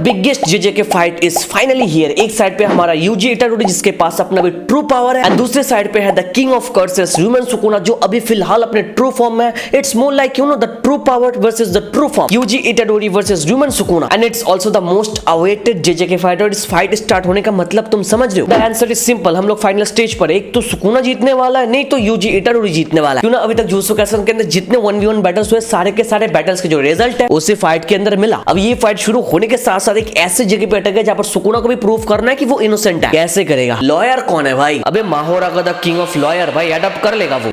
Biggest JJK fight is finally here. एक side पे हमारा यूजी इटाडोरी जिसके पास अपना भी ट्रू पावर है, एंड दूसरे साइड पे है the king of curses Ryomen Sukuna जो अभी फिलहाल अपने ट्रू फॉर्म में है। It's more like you know the true power versus the true form, Yuji Itadori versus Ryomen Sukuna, and it's also the most awaited JJK fight. और इस fight start होने का मतलब तुम समझ रहे हो? द आंसर इज सिंपल, हम लोग फाइनल स्टेज पर, एक तो सुकुना जीतने वाला है, नहीं तो यूजी इटाडोरी जीतने वाला है। क्यों ना अभी तक जुजुत्सु काइसेन के अंदर जितने 1v1 बैटल्स हुए सारे के सारे बैटल्स के जो रिजल्ट है उसी फाइट के अंदर मिला। अब ये फाइट शुरू होने के साथ साथ एक ऐसे जगह पे अटक गया जहां पर सुकुना को भी प्रूव करना है कि वो इनोसेंट है। कैसे करेगा? लॉयर कौन है भाई? अबे माहोरा का द किंग ऑफ लॉयर भाई, एडप्ट कर लेगा वो।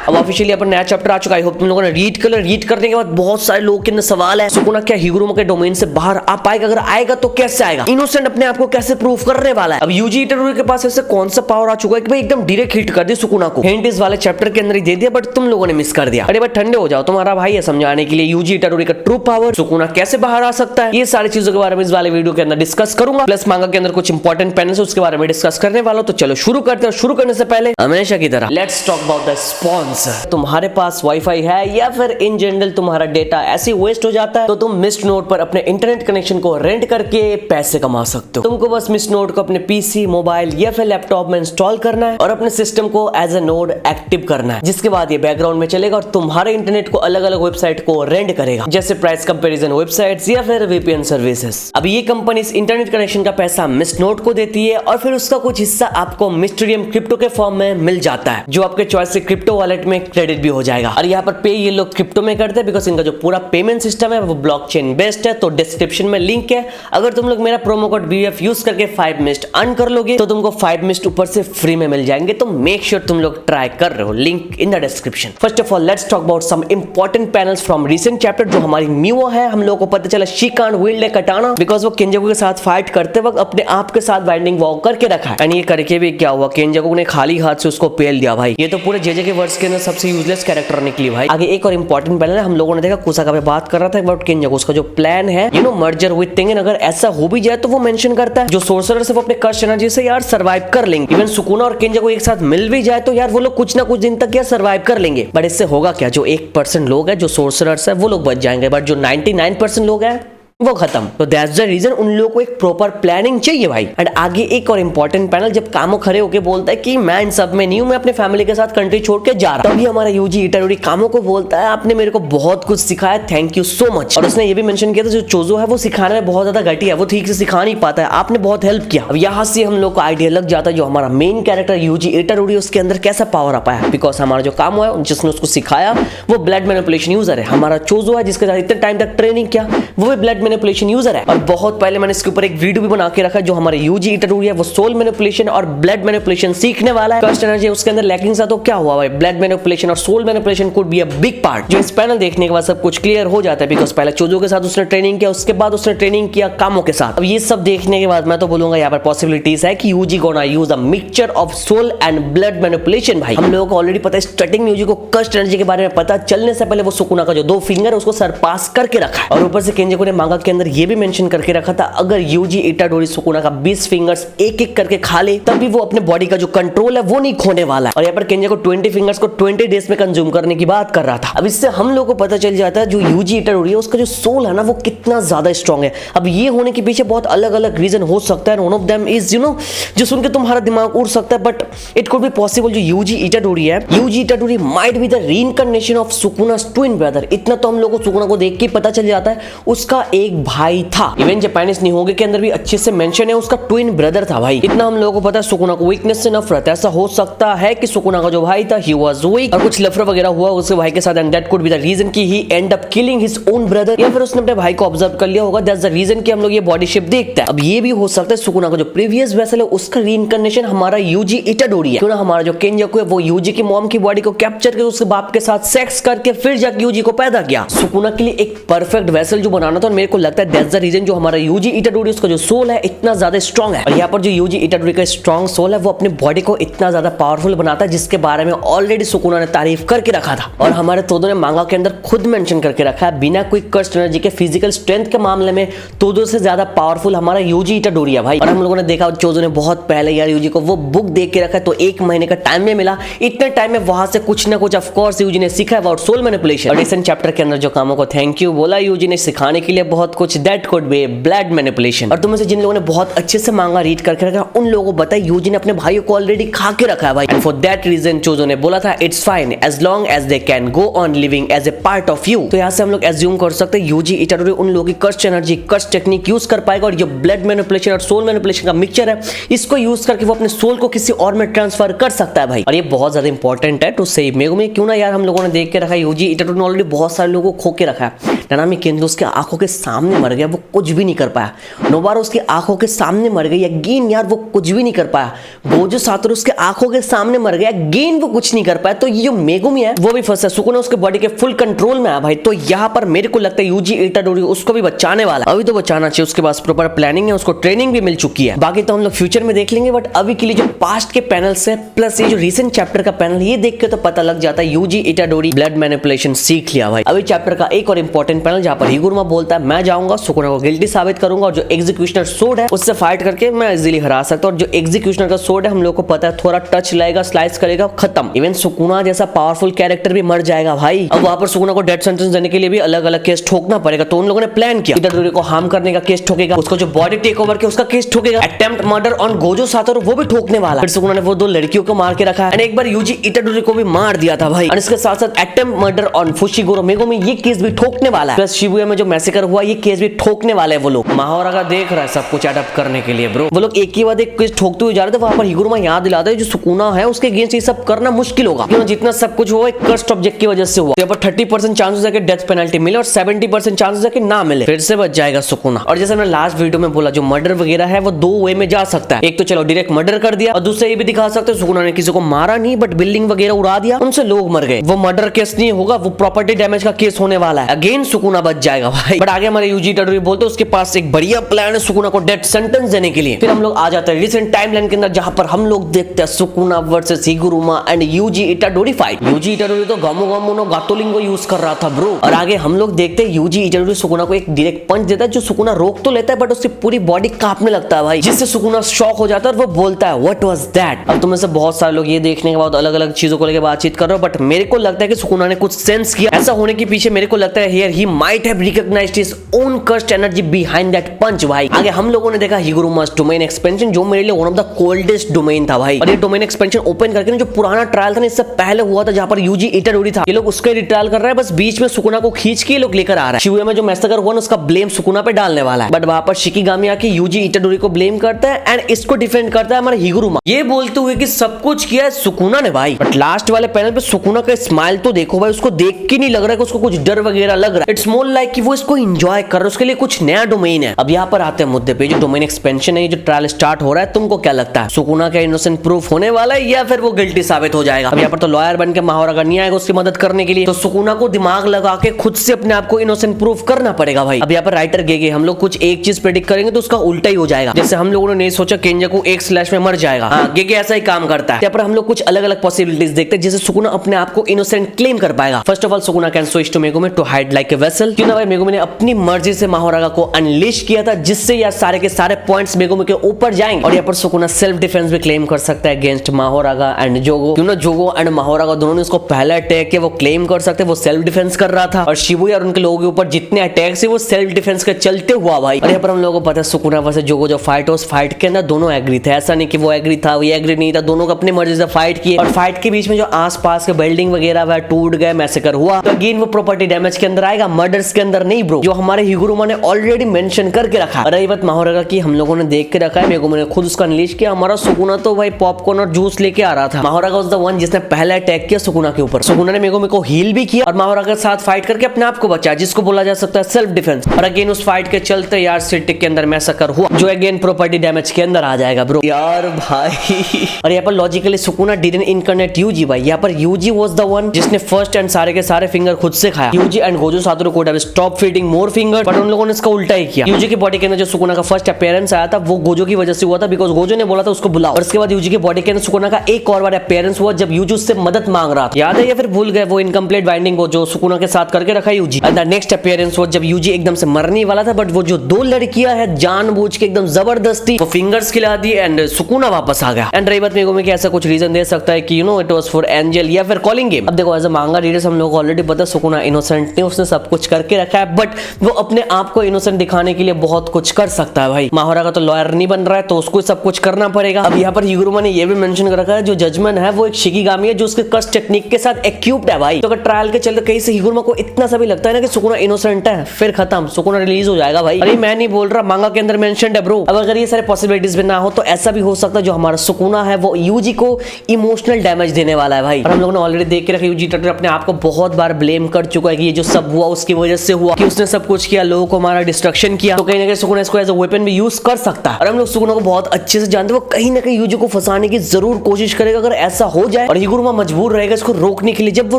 अब ऑफिशियली अपन नया चैप्टर आ चुका है, आई होप तुम लोगों ने रीड करने के बाद बहुत सारे लोगों के अंदर सवाल है, सुकुना क्या हिगुरुमा के डोमेन से बाहर आ पाएगा? अगर आएगा तो कैसे आएगा? इनोसेंट अपने आप को कैसे प्रूव करने वाला है? अब यूजी इटाडोरी के पास ऐसे कौन सा पावर आ चुका है कि भाई एकदम डायरेक्ट हिट कर दी सुकुना को? हिंट इस वाले चैप्टर के अंदर ही दे दिया, बट तुम लोगों ने मिस कर दिया। अरे भाई ठंडे हो जाओ, तुम्हारा भाई है समझाने के लिए। यूजी इटाडोरी का ट्रू पावर, सुकुना कैसे बाहर आ सकता है, ये सारी चीजों के बारे में इस वाले वीडियो के अंदर डिस्कस करूंगा। प्लस मांगा के अंदर कुछ इंपॉर्टेंट पैनल्स उसके बारे में डिस्कस करने वाला। तो चलो शुरू करते हैं। शुरू करने से पहले हमेशा की तरह let's talk about the sponsor. तुम्हारे पास वाईफाई है या फिर इन जनरल तुम्हारा डेटा ऐसे वेस्ट हो जाता है तो तुम मिस्ट नोड पर अपने इंटरनेट कनेक्शन को रेंट करके पैसे कमा सकते हो। तुमको बस मिस्ट नोड को अपने पीसी, मोबाइल या फिर लैपटॉप में इंस्टॉल करना है और अपने सिस्टम को एज ए नोड एक्टिव करना है, जिसके बाद ये बैकग्राउंड में चलेगा और तुम्हारे इंटरनेट को अलग अलग वेबसाइट को रेंट करेगा, जैसे प्राइस कंपैरिजन वेबसाइट्स या फिर वीपीएन सर्विसेज। अब ये कंपनी इस इंटरनेट कनेक्शन का पैसा मिस्ट नोड को देती है और फिर उसका कुछ हिस्सा आपको मिस्टीरियम क्रिप्टो के फॉर्म में मिल जाता है, जो आपके चॉइस से क्रिप्टो वॉलेट में क्रेडिट भी हो जाएगा। और यहाँ पर पे ये लोग क्रिप्टो में करते हैं बिकॉज इनका जो पूरा पेमेंट सिस्टम है वो ब्लॉकचेन बेस्ड है। तो डिस्क्रिप्शन में लिंक है, अगर तुम लोग मेरा प्रोमो कोड BF यूज करके 5 मिस्ट अर्न कर लोगे तो तुमको 5 मिस्ट ऊपर से फ्री में मिल जाएंगे। तो मेक श्योर तुम लोग ट्राई कर रहे हो, link in the description. First of all let's talk about some important panels from recent chapter. जो हमारी मियो है, हम लोगों को पता चला she can't wield a katana because वो केंजाकू के साथ फाइट करते वक्त अपने आप के साथ बाइंडिंग वॉक करके रखा है। एंड ये करके भी क्या हुआ, केंजाकू ने खाली हाथ से उसको पेल दिया। भाई ये तो पूरे जेजे के वर्ड्स के अंदर सबसे यूजलेस कैरेक्टर निकली भाई। आगे एक और इंपॉर्टेंट पैनल है, हम लोगों ने देखा कुसाका पे बात कर रहा था अबाउट केंजाकू, उसका जो प्लान है यू नो मर्जर विद तेंगेन, अगर ऐसा हो भी जाए तो वो मेंशन करता है जो सोर्सरर से वो अपने कर्स एनर्जी से यार सरवाइव कर लेंगे। इवन सुकुना और केंजाकू एक साथ मिल भी जाए तो यार वो लोग कुछ ना कुछ दिन तक यार सरवाइव कर लेंगे। बट इससे होगा क्या, जो 1% लोग हैं जो सोर्सरर्स है वो लोग बच जाएंगे, बट जो 99% लोग हैं वो खत्म। तो दैट्स द रीजन उन लोगों को एक प्रॉपर प्लानिंग चाहिए भाई। एंड आगे एक और इंपॉर्टेंट पैनल, जब कामो खड़े होकर बोलता है कि मैं इन सब में नहीं हूं, मैं अपने फैमिली के साथ कंट्री छोड़ के जा रहा हूं, तभी हमारा यूजी इटाडोरी कामो को बोलता है आपने मेरे को बहुत कुछ सिखाया, थैंक यू सो मच। और उसने ये भी मेंशन किया था जो चोजो है वो सिखाने में बहुत ज्यादा घटिया है, वो ठीक से सिखा नहीं पाता है, आपने बहुत हेल्प किया। अब यहाँ से हम लोग को आइडिया लग जाता है जो हमारा मेन कैरेक्टर यूजी इटाडोरी उसके अंदर कैसा पावर आ पाया, बिकॉज हमारा जो कामो है जिसने उसको सिखाया वो ब्लड मैनिपुलेशन यूजर है। हमारा चोजो है जिसके साथ इतने टाइम तक ट्रेनिंग किया वो भी ब्लड मैनिपुलेशन यूजर है। और बहुत पहले मैंने इसके ऊपर एक वीडियो भी बना के रखा जो हमारे यूजी इटाडोरी है वो सोल मैनिपुलेशन और ब्लड मैनिपुलेशन सीखने वाला है। कर्स्ट एनर्जी उसके अंदर लैकिंग था तो क्या हुआ भाई, ब्लड मैनिपुलेशन और soul manipulation could be a big part. जो इस पैनल देखने के बाद सब कुछ क्लियर हो जाता है, बिकॉज पहले चोजो के साथ उसने ट्रेनिंग किया, उसके बाद उसने ट्रेनिंग किया कामो के साथ। अब ये सब देखने के बाद मैं तो बोलूंगा यहाँ पर पॉसिबिलिटीज है कि Yuji gonna use a mixture of soul and blood manipulation. भाई हम लोगों को ऑलरेडी पता है स्टार्टिंग में यूजी को कर्स्ट एनर्जी के बारे में पता चलने से पहले वो सुकुना का जो 2 फिंगर है उसको सरपास करके रखा है। और ऊपर से केंजाकू ने मांगा के अंदर ये भी मेंशन करके रखा था अगर यूजी इटाडोरी सुकुना का 20 फिंगर्स एक एक करके खा ले तब भी वो अपने बॉडी का जो कंट्रोल है वो नहीं खोने वाला है। और यहाँ पर केंजाकू 20 फिंगर्स को 20 डेज में कंज्यूम करने की बात कर रहा था। अब इससे हम लोगों को पता चल जाता है जो यूजी इटाडोरी है उसका जो सोल है ना वो कितना ज्यादा स्ट्रॉन्ग है। अब ये होने के पीछे बहुत अलग अलग रीजन हो सकता है, one of them is you know जो सुन के तुम्हारा दिमाग उड़ सकता है, but it could be possible जो यूजी इटाडोरी है, Yuji Itadori might be the reincarnation of Sukuna's twin brother. इतना तो हम लोग को सुकुना को देख के पता चल जाता है उसका एक भाई था। इवन जापानीज निहोंगे के अंदर भी अच्छे से मेंशन है उसका ट्विन ब्रदर था भाई। इतना हम लोगों को पता है सुकुना को वीकनेस से नफरत, ऐसा हो सकता है कि सुकुना का जो भाई था ही वाज वीक और कुछ लफड़ा वगैरह हुआ उसके भाई के साथ, and that could be the reason कि he end up killing his own brother, या फिर उसने अपने भाई को ऑब्जर्व कर लिया होगा, दैट्स द रीजन कि हम लोग ये बॉडी शेप देखते हैं। अब ये भी हो सकता है सुकुना का जो प्रीवियस वेसल है उसका रीइंकार्नेशन हमारा यूजी इटाडोरी है। क्यों ना हमारा जो केंजाकू है वो यूजी की मॉम की बॉडी को कैप्चर करके उसके बाप के साथ सेक्स करके फिर जाके यूजी को पैदा किया। सुकुना के लिए एक परफेक्ट वेसल जो बनाना था, और मेरे को लगता है दैट्स द रीजन जो हमारा यूजी इटाडोरी उसका जो सोल है इतना ज्यादा स्ट्रॉन्ग है। और यहाँ पर जो यूजी इटाडोरी का स्ट्रॉन्ग सोल है वो अपनी बॉडी को इतना ज्यादा पावरफुल बनाता है जिसके बारे में ऑलरेडी सुकुना ने तारीफ करके रखा था। और हमारे तोदो ने मांगा के अंदर खुद मेंशन करके रखा है बिना कोई कर्स्ट एनर्जी के फिजिकल स्ट्रेंथ के मामले में तोदो से ज्यादा पावरफुल हमारा यूजी इटाडोरी है भाई। और हम लोगों ने देखा चोजो ने बहुत पहले यार यूजी को वो बुक देख के रखा है, तो 1 महीने का टाइम में मिला, इतने टाइम में वहां से कुछ ना कुछ ऑफकोर्स यूजी ने सीखा अबाउट सोल मैनिपुलेशन। और रिसेंट चैप्टर के अंदर जो कामों को थैंक यू बोला यूजी ने सिखाने के लिए बहुत बहुत कुछ, that could B blood manipulation. और तुम में से जिन लोगों ने बहुत अच्छे से मांगा रीड करके रखा उन लोगों को बताया यूजी ने अपने भाइयों को ऑलरेडी खा के रखा है भाई। And for that reason Choso ने बोला था it's fine as long as they can go on living as a part of you. तो यहाँ से हम लोग एज्यूम कर सकते हैं यूजी इटाडोरी उन लोगों की cursed energy, cursed technique use कर पाएगा और जो ब्लड मैनिपुलेशन और सोल मैनिपुलेशन का मिक्सचर है इसको यूज करके वो अपने सोल को किसी और में ट्रांसफर कर सकता है भाई। और ये बहुत ज्यादा इंपॉर्टेंट है टू सेव मेगुमी। क्यों ना यार, हम लोगों ने देख के रखा है यूजी इटाडोरी ने ऑलरेडी बहुत सारे लोगों को खो के रखा है। नानामी केंद्र उसके आंखों के सामने मर गया, वो कुछ भी नहीं कर पाया। नोबारो उसकी आंखों के सामने मर गई, अगेन यार वो कुछ भी नहीं कर पाया। गोजो सातोरू उसके आंखों के सामने मर गया, अगेन वो कुछ नहीं कर पाया। तो ये जो मेगुमी है वो भी फंसा, सुकुना उसके बॉडी के फुल कंट्रोल में है भाई। तो यहाँ पर मेरे को लगता है यूजी इटाडोरी उसको भी बचाने वाला है। अभी तो बचाना चाहिए, उसके पास प्रॉपर प्लानिंग है, उसको ट्रेनिंग भी मिल चुकी है। बाकी तो हम लोग फ्यूचर में देख लेंगे, बट अभी के लिए जो पास्ट के पैनल्स है प्लस ये जो रिसेंट चैप्टर का पैनल, ये देख के तो पता लग जाता है यूजी इटाडोरी ब्लड मैनिपुलेशन सीख लिया भाई। अभी चैप्टर का एक और इंपॉर्टेंट पैनल जहां पर हिगुरमा बोलता है मैं जाऊंगा सुकुना को गिल्टी साबित करूंगा और जो एग्जीक्यूशनर सोड है उससे फाइट करके मैं इजीली हरा सकता हूं। और जो एग्जीक्यूशनर का सोड है हम लोग को पता है थोड़ा टच लगेगा, स्लाइस करेगा, खत्म। इवन सुकुना जैसा पावरफुल कैरेक्टर भी मर जाएगा भाई। अब वहां पर सुकुना को डेथ सेंटेंस देने के लिए भी अलग अलग केस ठोकना पड़ेगा। तो उन लोगों ने प्लान किया इटाडोरी को हार्म करने का केस ठोकेगा, उसको जो बॉडी टेक ओवर के उसका केस ठोकेगा, attempt murder on Gojo Satoru वो भी ठोकने वाला। फिर सुकुना ने वो दो लड़कियों को मार के रखा है, एक बार यूजी इटाडोरी को भी मार दिया था भाई। और इसके साथ साथ attempt murder on Fushiguro Megumi ये केस भी ठोकने वाला है। प्लस शिबुया में जो मैसेकर हुआ ये केस भी ठोकने वाले हैं वो लोग। माहोरा का देख रहा है सब कुछ अडॉप्ट करने के लिए ब्रो। वो लोग एक ही बाद एक केस ठोकते हुए जा रहे थे, वहां पर हिगुरमा याद दिलाता है जो सुकुना है उसके अगेंस्ट ये सब करना मुश्किल होगा, क्योंकि जितना सब कुछ हुआ एक कर्स्ट ऑब्जेक्ट की वजह से हुआ। यहाँ पर 30% चांसेस है कि डेथ पेनल्टी मिले और 70% चांसेस है कि ना मिले, फिर से बच जाएगा सुकुना। और जैसे मैंने लास्ट वीडियो में बोला जो मर्डर वगैरह है वो दो वे में जा सकता है। एक तो चलो डायरेक्ट मर्डर कर दिया और दूसरा ये भी दिखा सकते हैं सुकुना ने किसी को मारा नहीं बट बिल्डिंग वगैरह उड़ा दिया, उनसे लोग मर गए। वो मर्डर केस नहीं होगा, वो प्रॉपर्टी डैमेज का केस होने वाला है, अगेन सुकुना बच जाएगा भाई। बट आगे हमारे यूजी इटाडोरी बोलते हैं उसके पास एक बढ़िया प्लान है सुकुना को डेथ सेंटेंस देने के लिए। फिर हम लोग आ जाते हैं रिसेंट टाइमलाइन के अंदर जहां पर हम लोग देखते हैं Sukuna versus Higuruma and Yuji Itadori fight. Yuji Itadori तो गामो गामो नो गातोलिंगो यूज कर रहा था ब्रो। और आगे हम लोग देखते हैं यूजी इटाडोरी सुकुना को एक डायरेक्ट पंच देता है जो सुकुना रोक तो लेता है बट उसकी पूरी बॉडी कांपने लगता है भाई, जिससे सुकुना शॉक हो जाता है और वो बोलता है व्हाट वाज दैट। अब तुम में से बहुत सारे लोग ये देखने के बाद अलग अलग चीजों को लेकर बातचीत कर रहे हो, बट मेरे को लगता है कि सुकुना ने कुछ सेंस किया। ऐसा होने के पीछे मेरे को लगता है here he might have recognised his own cursed energy behind that punch भाई। आगे हम लोगों ने देखा हिगुरुमास डोमेन एक्सपेंशन जो मेरे लिए one of the coldest domain था भाई। और ये डोमेन एक्सपेंशन ओपन करके जो पुराना ट्रायल था इससे पहले हुआ था जहां पर यूजी इटाडोरी था, ये लोग उसका रिट्रायल कर रहे हैं, बस बीच में सुकुना को खींच के ये लोग लेकर आ रहा है। शिबुया में जो मैसेकर हुआ ना उसका ब्लेम सुकुना पे डालने वाला है, बट वहां पर शिकिगामी आके यूजी इटाडोरी को ब्लेम करता है एंड इसको डिफेंड करता है हमारा हिगुरुमा, ये बोलते हुए कि सब कुछ किया है सुकुना ने भाई। बट लास्ट वाले पैनल पे सुकुना का स्माइल तो देखो भाई, उसको देख के नहीं लग रहा है कि उसको कुछ डर वगैरह लग रहा है। इट्स मोर लाइक कि वो इसको एंजॉय कर रहा है, उसके लिए कुछ नया डोमेन है। अब यहाँ पर आते हैं मुद्दे पे, जो डोमेन एक्सपेंशन है, जो ट्रायल स्टार्ट हो रहा है, तुमको क्या लगता है सुकुना का इनोसेंट प्रूफ होने वाला है या फिर वो गिल्टी साबित हो जाएगा? अब यहाँ पर तो लॉयर बन के माहोरा का नहीं आएगा उसकी मदद करने के लिए, तो सुकुना को दिमाग लगा के खुद से अपने आप को इनोसेंट प्रूफ करना पड़ेगा भाई। अब यहाँ पर राइटर गेगे हम लोग कुछ एक चीज प्रेडिक्ट करेंगे तो उसका उल्टा ही हो जाएगा। जैसे हम लोगों ने नहीं सोचा केंजाकू एक स्लैश में मर जाएगा, हाँ गेगे ऐसा ही काम करता है। यहाँ पर हम लोग कुछ अलग अलग पॉसिबिलिटीज देखते हैं जिससे सुकुना अपने आप को इनोसेंट क्लेम कर पाएगा। First of all Sukuna can switch to Megumi to hide like a vessel. क्यों ना भाई मेगुमी ने अपनी मर्जी से माहोरा को अनलिश किया था जिससे यार सारे के सारे पॉइंट्स मेगुमी के ऊपर जाएंगे। और यहाँ पर सुकुना सेल्फ डिफेंस भी क्लेम कर सकता है अगेंस्ट माहोरा एंड जोगो। क्यों ना जोगो एंड माहोरा दोनों ने उसको पहला अटैक किया, वो क्लेम कर सकते हैं वो सेल्फ डिफेंस कर रहा था। और शिबुया और उनके लोगों के ऊपर जितने अटैक्स है वो सेल्फ डिफेंस के चलते हुआ भाई। और यहाँ पर हम लोगों को पता है सुकुना वर्सेस जोगो जो फाइट हो उस फाइट के अंदर दोनों एग्री थे, ऐसा नहीं कि वो एग्री था ये एग्री नहीं था, दोनों को अपनी मर्जी से फाइट किए। और फाइट के बीच में जो आसपास के बिल्डिंग वगैरह वह टूट गए, मैसेकर हुआ, तो अगेन वो प्रॉपर्टी डैमेज के अंदर आएगा, मर्डर्स के अंदर नहीं ब्रो, जो हमारे हिगुरुमा ने ऑलरेडी मेंशन करके रखा। रही बात माहोरा की, हम लोगों ने देख के रखा है, मेगुमा ने खुद उसका अनलीश किया। हमारा सुकुना तो भाई पॉपकॉर्न और जूस लेके आ रहा था, माहोरा वाज द वन जिसने पहला अटैक किया सुकुना के ऊपर। सुकुना ने मेगुमा को हील भी किया और माहोरा के साथ फाइट करके अपने आप को बचाया, जिसको बोला जा सकता है सेल्फ डिफेंस। और अगेन उस फाइट के चलते यार सिटी के अंदर मैसेकर हुआ, जो अगेन प्रॉपर्टी डैमेज के अंदर आ जाएगा ब्रो यार भाई। और यहाँ पर logically Sukuna didn't incarnate Yuji भाई, यहाँ पर यूजी वाज द वन जिसने फर्स्ट एंड सारे के सारे फिंगर खुद से खाया। Yuji and Gojo Satoru could have stop feeding more finger, but उन लोगों ने इसका उल्टा ही किया। यूजी की बॉडी के अंदर जो सुकुना का फर्स्ट अपीयरेंस आया था वो गोजो की वजह से हुआ था, बिकॉज गोजो ने बोला था उसको बुलाओ। और उसके बाद यूजी की बॉडी के अंदर सुकुना का एक और बार अपीयरेंस हुआ जब यूजी उससे मदद मांग रहा था, याद है या फिर भूल गए? वो इनकम्प्लीट बाइंडिंग जो सुकुना के साथ करके रखा Yuji. And the next appearance हुआ जब यूजी एकदम से मरने वाला था, बट वो जो दो लड़कियां है जानबूझ के एकदम जबरदस्ती वो फिंगर्स खिला दी एंड सुकुना वापस आ गया। एंड रही बात मेगुमी कि ऐसा कुछ रीजन दे सकता है कि you know it was for angel या फिर कॉलिंग गेम। अब देखो एज अ मांगा रीडर्स हम लोग ऑलरेडी पता सुकुना इनोसेंट नहीं, उसने सब कुछ करके रखा है, बट वो अपने आप को इनोसेंट दिखाने के लिए बहुत कुछ कर सकता है भाई। माहोरा का तो लॉयर नहीं बन रहा है, तो उसको सब कुछ करना पड़ेगा। अब यहाँ पर हिगुरुमा ने ये भी मेंशन कर रखा है जो जजमेंट है वो एक शिकिगामी है जो उसके कर्स टेक्निक के साथ इक्विप्ड है भाई। तो अगर ट्रायल के चलते कहीं से हिगुरुमा को इतना सा भी लगता है ना कि सुकुना इनोसेंट है, फिर खत्म, सुकुना रिलीज हो जाएगा भाई। अरे मैं नहीं बोल रहा, मांगा के अंदर मेंशन्ड है ब्रो। अब अगर ये सारे पॉसिबिलिटीज भी ना हो तो ऐसा भी हो सकता है जो हमारा सुकुना है वो यूजी को इमोशनल डैमेज देने वाला है भाई। और हम लोगों ने ऑलरेडी देख के रखा, यूजी टटर अपने आप को बहुत बार ब्लेम कर चुका है कि ये जो सब हुआ उसकी वजह से हुआ, कि उसने सब कुछ किया, लोगों को हमारा डिस्ट्रक्शन किया। तो कहीं ना कहीं सुकुना इसको एज अ वेपन भी यूज कर सकता है। और हम लोग सुकुना को बहुत अच्छे से जानते हैं, वो कहीं ना कहीं यूजी को फंसाने की जरूर कोशिश करेगा। अगर ऐसा हो जाए और हिगुरुमा मजबूर रहेगा इसको रोकने के लिए, जब वो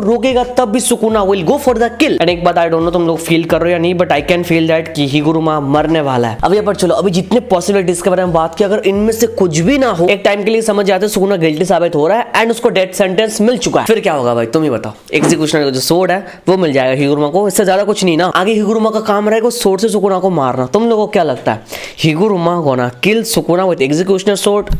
रोकेगा तब भी Sukuna will go for the kill. And एक बात आई डोंट नो तुम लोग फील कर रहे हो या नहीं, but I can feel that कि हिगुरुमा मरने वाला है। अब यहाँ पर चलो, अभी जितने पॉसिबिलिटीज के बारे में बात की, अगर इनमें से कुछ भी ना हो, एक टाइम के लिए समझ जाते सुकुना गिल्टी साबित हो रहा है एंड उसको डेथ सेंटेंस मिल चुका है, फिर क्या होगा भाई तुम ही बताओ। एग्जीक्यूशनर का जो सोर्ड है वो मिल जाएगा हिगुरुमा को, इससे ज्यादा कुछ नहीं ना। आगे हिगुरुमा का काम रहेगा सोर्ड से सुकुना को मारना। तुम लोगों को क्या लगता है, Higuruma gonna kill Sukuna with executioner sword?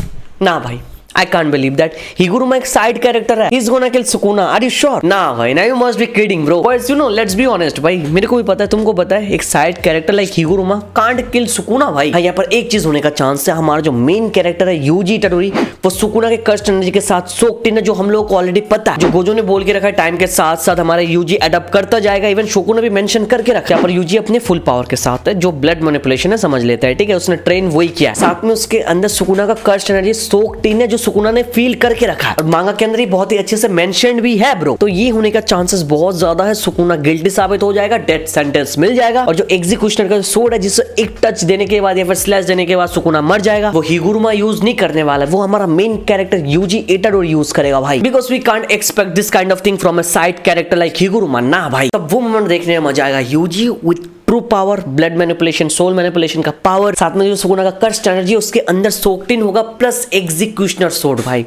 ना भाई, I can't believe that. हिगुरुमा एक साइड कैरेक्टर है. He's gonna kill Sukuna. Are you sure? ना भाई, ना, you must be kidding, bro. But you know, let's be honest, भाई. मेरे को भी पता है, तुमको पता है, एक side character like Higuruma can't kill Sukuna भाई. हाँ, यहाँ पर एक चीज होने का चांस है. हमारा जो मेन कैरेक्टर है यूजी इटाडोरी, वो सुकुना के कर्स्ट एनर्जी के साथ सोक्ड इन है, जो हम लोग को ऑलरेडी पता है. जो गोजो ने बोल के रखा है, टाइम के साथ साथ हमारा यूजी अडॉप्ट करता जाएगा. इवन शोकू ने भी मेंशन करके रखा है. यहाँ पर यूजी अपने फुल पावर के साथ है, जो ब्लड मैनिपुलेशन है समझ लेता है. ठीक है, उसने ट्रेन वही किया. साथ में उसके अंदर सुकुना का कर्स्ट एनर्जी सोक्ड इन है, जो सुकुना ने फील करके रखा है. और मांगा के अंदर ही बहुत ही अच्छे से मेंशन्ड भी है ब्रो. तो ये होने का चांसेस बहुत ज्यादा है. सुकुना गिल्टी साबित हो जाएगा, डेथ सेंटेंस मिल जाएगा. और जो एग्जीक्यूशनर का सोर्ड है, जिससे एक टच देने के बाद या फिर स्लैश देने के बाद सुकुना मर जाएगा, वो हिगुरुमा यूज नहीं करने वाला है. वो हमारा main character Yuji Itadori use करेगा भाई. Because we can't expect this kind of thing from a side character like Higuruma. ना भाई, तब वो मोमेंट देखने में मजा आएगा. Yuji with true power, blood manipulation, soul manipulation का पावर, साथ में जो सुकुना का कर्स्ट एनर्जी उसके अंदर सोक्ड इन होगा, प्लस एग्जीक्यूशनर सोर्ड भाई.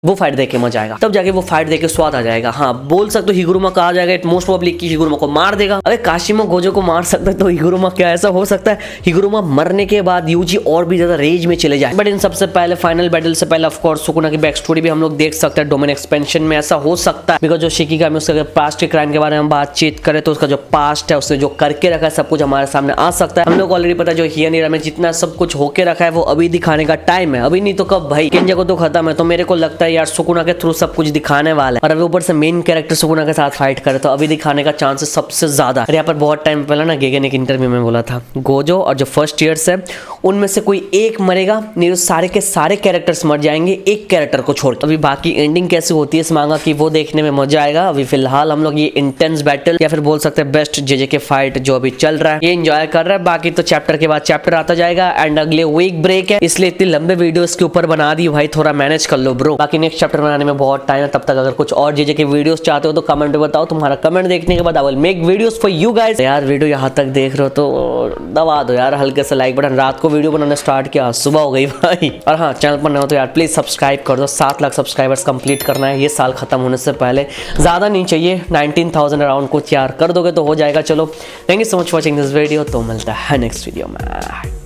वो फाइट देके मजा आएगा. तब जाके वो फाइट देके स्वाद आ जाएगा. हाँ, बोल सकते हो हिगुरुमा कहा जाएगा इट मोस्ट प्रोबेबली कि हिगुरुमा को मार देगा. अरे काशिमा गोजो को मार सकता है तो हिगुरुमा क्या ऐसा हो सकता है हिगुरुमा मरने के बाद यूजी और भी ज्यादा रेज में चले जाए. बट इन सबसे पहले फाइनल बैटल से पहले ऑफ कोर्स सुकुना की बैक स्टोरी भी हम लोग देख सकते हैं. डोमेन एक्सपेंशन में ऐसा हो सकता है, बिकॉज जो शिकिगामी उसके पास्ट के क्राइम के बारे में बातचीत करें तो उसका जो पास्ट है, उसने जो करके रखा है, सब कुछ हमारे सामने आ सकता है. हम लोग ऑलरेडी पता है जो हियानीरा में जितना सब कुछ होके रखा है वो अभी दिखाने का टाइम है. अभी नहीं तो कब भाई. केंजा को तो खत्म है, तो मेरे को लगता है यार सुकुना के थ्रू सब कुछ दिखाने वाला है. और अभी ऊपर से मेन कैरेक्टर सुकुना के साथ फाइट करे तो अभी दिखाने का चांसेस सबसे ज्यादा. और यहाँ पर बहुत टाइम पहले ना गेगे ने एक इंटरव्यू में बोला था, गोजो और जो फर्स्ट ईयर्स है उनमें से कोई एक मरेगा, नहीं तो सारे के सारे कैरेक्टर्स मर जाएंगे एक कैरेक्टर को छोड़. अभी बाकी एंडिंग कैसे होती है इस मांगा की वो देखने में मजा आएगा. अभी फिलहाल हम लोग ये इंटेंस बैटल या फिर बोल सकते हैं बेस्ट जेजे के फाइट जो अभी चल रहा है ये एंजॉय कर रहा है. बाकी तो चैप्टर के बाद चैप्टर आता जाएगा एंड अगले वीक ब्रेक है, इसलिए इतने लंबे वीडियो इसके ऊपर बना दी भाई. थोड़ा मैनेज कर लो ब्रो. बाकी नेक्स्ट चैप्टर बनाने में बहुत टाइम है. तब तक अगर कुछ और जेजे के वीडियोस चाहते हो तो कमेंट में बताओ. तुम्हारा कमेंट देखने के बाद I will make videos for you guys. यार वीडियो यहाँ तक देख रहे हो तो दबा दो यार हल्के से लाइक बटन. रात को वीडियो बनाना स्टार्ट किया, सुबह हो गई भाई. और हाँ, चैनल पर नए हो तो यार प्लीज सब्सक्राइब कर दो. 7 लाख सब्सक्राइबर्स कंप्लीट करना है ये साल खत्म होने से पहले. ज्यादा नहीं चाहिए, 19,000 अराउंड कुछ यार कर दोगे तो हो जाएगा. चलो, thank you so much watching this video. तो मिलता है नेक्स्ट वीडियो में.